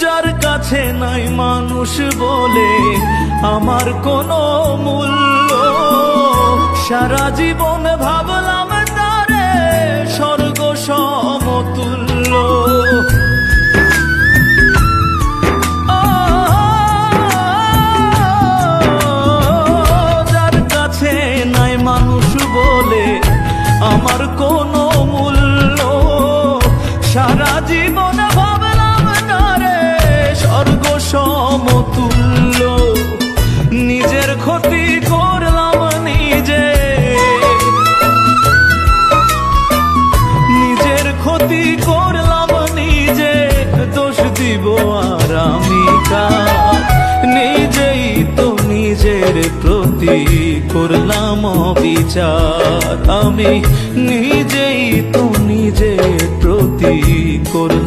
যার কাছে নাই মানুষ বলে আমার কোনো মূল্য, সারা জীবন ভাবলাম তারে স্বর্গ সমতুল্য। যার কাছে নাই মানুষ বলে আমার কোনো মূল্য, সারা জীবন ভাবলাম তারে স্বর্গ সমতুল্য। নিজের ক্ষতি করলাম নিজে, নিজের ক্ষতি করলাম নিজে, দোষ দিব আর আমি কার? নিজেই তো নিজের প্রতি করলাম অবিচার, আমি নিজেই তো নিজের প্রতি করলাম